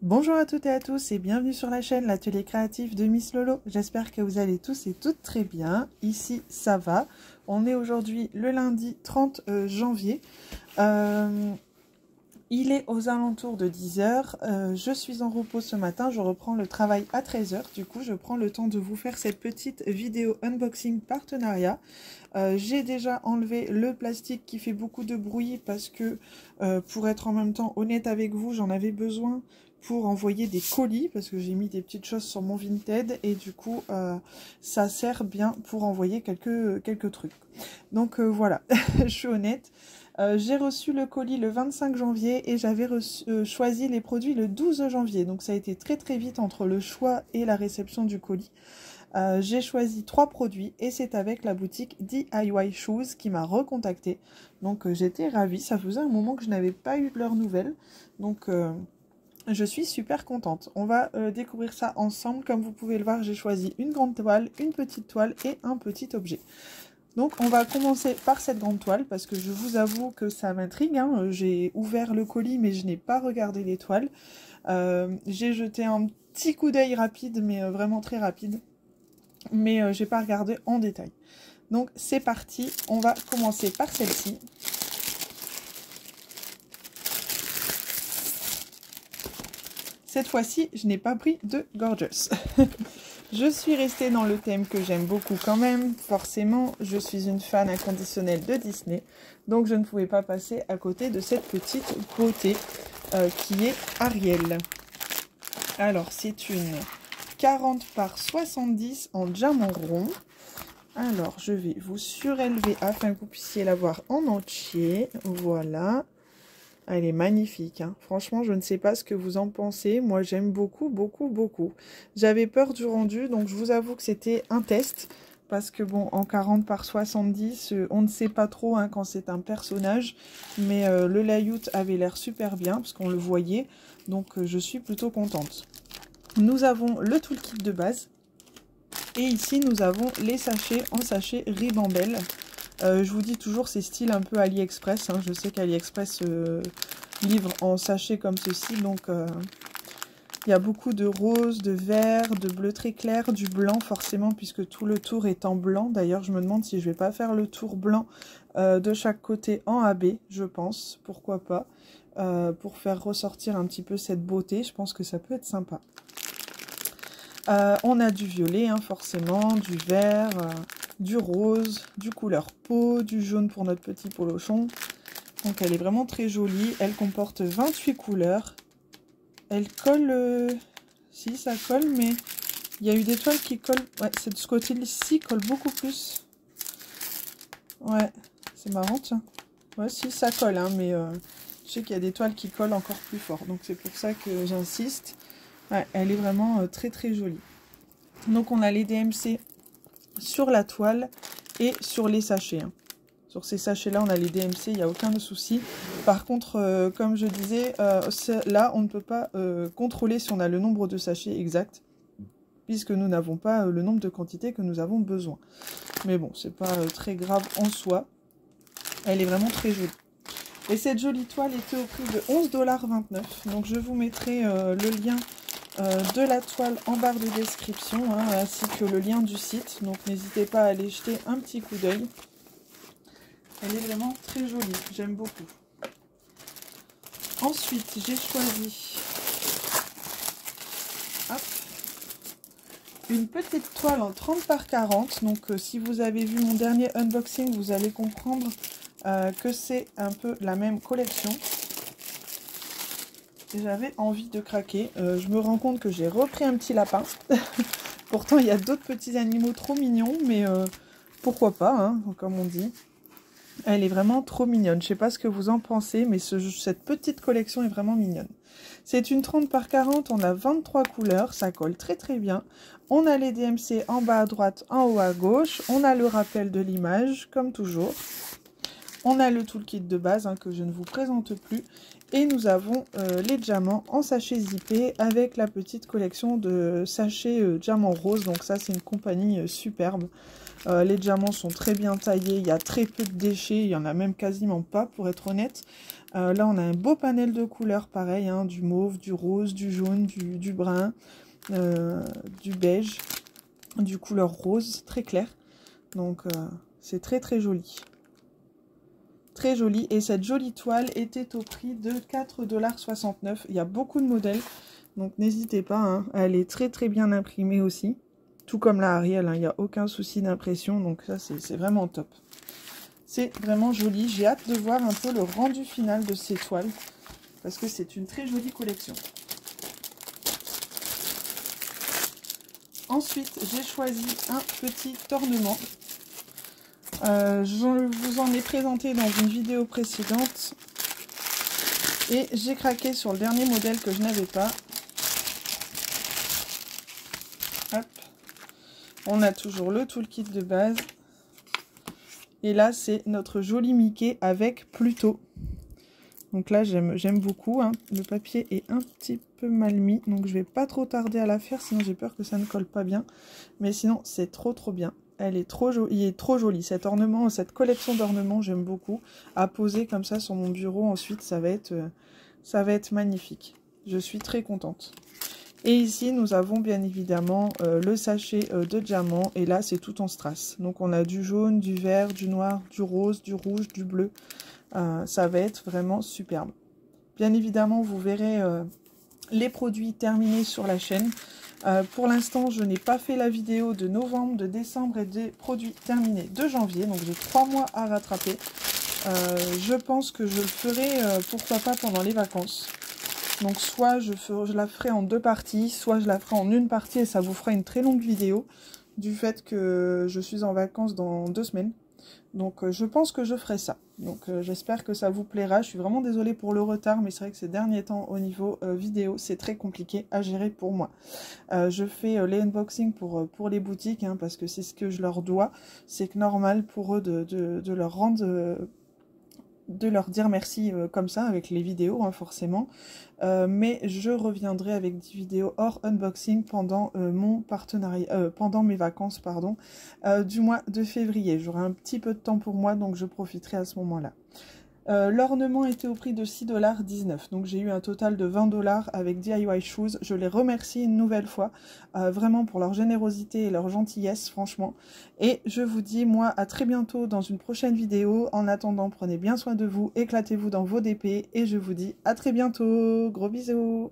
Bonjour à toutes et à tous et bienvenue sur la chaîne l'atelier créatif de Miss Lolo. J'espère que vous allez tous et toutes très bien. Ici ça va. On est aujourd'hui le lundi 30 janvier. Il est aux alentours de 10 h. Je suis en repos ce matin. Je reprends le travail à 13 h. Du coup, je prends le temps de vous faire cette petite vidéo unboxing partenariat. J'ai déjà enlevé le plastique qui fait beaucoup de bruit parce que, pour être en même temps honnête avec vous, j'en avais besoin pour envoyer des colis parce que j'ai mis des petites choses sur mon Vinted et du coup, ça sert bien pour envoyer quelques trucs. Donc voilà, je suis honnête. J'ai reçu le colis le 25 janvier et j'avais choisi les produits le 12 janvier. Donc ça a été très très vite entre le choix et la réception du colis. J'ai choisi 3 produits et c'est avec la boutique DIY Shoes qui m'a recontacté. Donc j'étais ravie, ça faisait un moment que je n'avais pas eu de leurs nouvelles. Donc je suis super contente. On va découvrir ça ensemble. Comme vous pouvez le voir, j'ai choisi une grande toile, une petite toile et un petit objet. Donc on va commencer par cette grande toile parce que je vous avoue que ça m'intrigue. Hein. J'ai ouvert le colis mais je n'ai pas regardé les toiles. J'ai jeté un petit coup d'œil rapide mais vraiment très rapide. Mais j'ai pas regardé en détail. Donc c'est parti, on va commencer par celle-ci. Cette fois-ci, je n'ai pas pris de Gorgeous. Je suis restée dans le thème que j'aime beaucoup quand même. Forcément, je suis une fan inconditionnelle de Disney. Donc, je ne pouvais pas passer à côté de cette petite beauté qui est Ariel. Alors, c'est une 40 par 70 en diamant rond. Alors, je vais vous surélever afin que vous puissiez la voir en entier. Voilà. Elle est magnifique, hein. Franchement, je ne sais pas ce que vous en pensez. Moi, j'aime beaucoup, beaucoup, beaucoup. J'avais peur du rendu, donc je vous avoue que c'était un test. Parce que bon, en 40 par 70, on ne sait pas trop hein, quand c'est un personnage. Mais le layout avait l'air super bien, parce qu'on le voyait. Donc, je suis plutôt contente. Nous avons le toolkit de base. Et ici, nous avons les sachets en sachet Ribambelle. Je vous dis toujours, c'est style un peu AliExpress. Hein. Je sais qu'AliExpress livre en sachet comme ceci. Donc, il y a beaucoup de rose, de vert, de bleu très clair, du blanc forcément, puisque tout le tour est en blanc. D'ailleurs, je me demande si je vais pas faire le tour blanc de chaque côté en AB, je pense. Pourquoi pas. Pour faire ressortir un petit peu cette beauté. Je pense que ça peut être sympa. On a du violet, hein, forcément, du vert, du rose, du couleur peau, du jaune pour notre petit polochon. Donc elle est vraiment très jolie. Elle comporte 28 couleurs. Elle colle... Si, ça colle, mais il y a eu des toiles qui collent... Ouais, de ce côté-ci, colle beaucoup plus. Ouais, c'est marrant, tiens. Ouais, si, ça colle, hein, mais je sais qu'il y a des toiles qui collent encore plus fort. Donc c'est pour ça que j'insiste. Ouais, elle est vraiment très très jolie. Donc on a les DMC sur la toile et sur les sachets. Hein. Sur ces sachets-là, on a les DMC, il n'y a aucun souci. Par contre, comme je disais, là, on ne peut pas contrôler si on a le nombre de sachets exact, puisque nous n'avons pas le nombre de quantités que nous avons besoin. Mais bon, c'est pas très grave en soi. Elle est vraiment très jolie. Et cette jolie toile était au prix de 11,29 $. Donc je vous mettrai le lien de la toile en barre de description, hein, ainsi que le lien du site. Donc n'hésitez pas à aller jeter un petit coup d'œil. Elle est vraiment très jolie, j'aime beaucoup. Ensuite, j'ai choisi une petite toile en 30 par 40. Donc si vous avez vu mon dernier unboxing, vous allez comprendre que c'est un peu la même collection. J'avais envie de craquer. Je me rends compte que j'ai repris un petit lapin. Pourtant, il y a d'autres petits animaux trop mignons, mais pourquoi pas, hein, comme on dit. Elle est vraiment trop mignonne. Je sais pas ce que vous en pensez, mais cette petite collection est vraiment mignonne. C'est une 30 par 40, on a 23 couleurs, ça colle très très bien. On a les DMC en bas à droite, en haut à gauche. On a le rappel de l'image, comme toujours. On a le toolkit de base, hein, que je ne vous présente plus. Et nous avons les diamants en sachet zippé avec la petite collection de sachets diamants roses. Donc ça, c'est une compagnie superbe. Les diamants sont très bien taillés, il y a très peu de déchets, il n'y en a même quasiment pas pour être honnête. Là, on a un beau panel de couleurs, pareil, hein, du mauve, du rose, du jaune, du brun, du beige, du couleur rose, très clair. Donc, c'est très très joli. Très joli. Et cette jolie toile était au prix de 4,69 $. Il y a beaucoup de modèles, donc n'hésitez pas, hein. Elle est très très bien imprimée aussi. Tout comme la Ariel, hein. Il n'y a aucun souci d'impression, donc ça c'est vraiment top. C'est vraiment joli. J'ai hâte de voir un peu le rendu final de ces toiles, parce que c'est une très jolie collection. Ensuite, j'ai choisi un petit ornement. Je vous en ai présenté dans une vidéo précédente. Et j'ai craqué sur le dernier modèle que je n'avais pas. Hop. On a toujours le toolkit de base. Et là, c'est notre joli Mickey avec Pluto. Donc là, j'aime beaucoup, hein. Le papier est un petit peu mal mis, donc je vais pas trop tarder à la faire, sinon j'ai peur que ça ne colle pas bien. Mais sinon, c'est trop bien. Elle est trop jolie, il est trop joli. Cet ornement, cette collection d'ornements, j'aime beaucoup. À poser comme ça sur mon bureau, ensuite, ça va être magnifique. Je suis très contente. Et ici, nous avons bien évidemment le sachet de diamants. Et là, c'est tout en strass. Donc, on a du jaune, du vert, du noir, du rose, du rouge, du bleu. Ça va être vraiment superbe. Bien évidemment, vous verrez les produits terminés sur la chaîne. Pour l'instant, je n'ai pas fait la vidéo de novembre, de décembre et des produits terminés de janvier. Donc, j'ai 3 mois à rattraper. Je pense que je le ferai, pourquoi pas, pendant les vacances. Donc, soit je la ferai en 2 parties, soit je la ferai en une partie et ça vous fera une très longue vidéo du fait que je suis en vacances dans 2 semaines. Donc, je pense que je ferai ça. Donc, j'espère que ça vous plaira. Je suis vraiment désolée pour le retard, mais c'est vrai que ces derniers temps, au niveau vidéo, c'est très compliqué à gérer pour moi. Je fais les unboxings pour les boutiques, hein, parce que c'est ce que je leur dois. C'est que normal pour eux de leur rendre... de leur dire merci comme ça avec les vidéos, hein, forcément, mais je reviendrai avec des vidéos hors unboxing pendant mon partenariat, pendant mes vacances, pardon, du mois de février. J'aurai un petit peu de temps pour moi, donc je profiterai à ce moment-là. L'ornement était au prix de 6,19 $, donc j'ai eu un total de 20 $ avec DIY Shoes. Je les remercie une nouvelle fois, vraiment pour leur générosité et leur gentillesse, franchement. Et je vous dis, moi, à très bientôt dans une prochaine vidéo. En attendant, prenez bien soin de vous, éclatez-vous dans vos DP, et je vous dis à très bientôt. Gros bisous!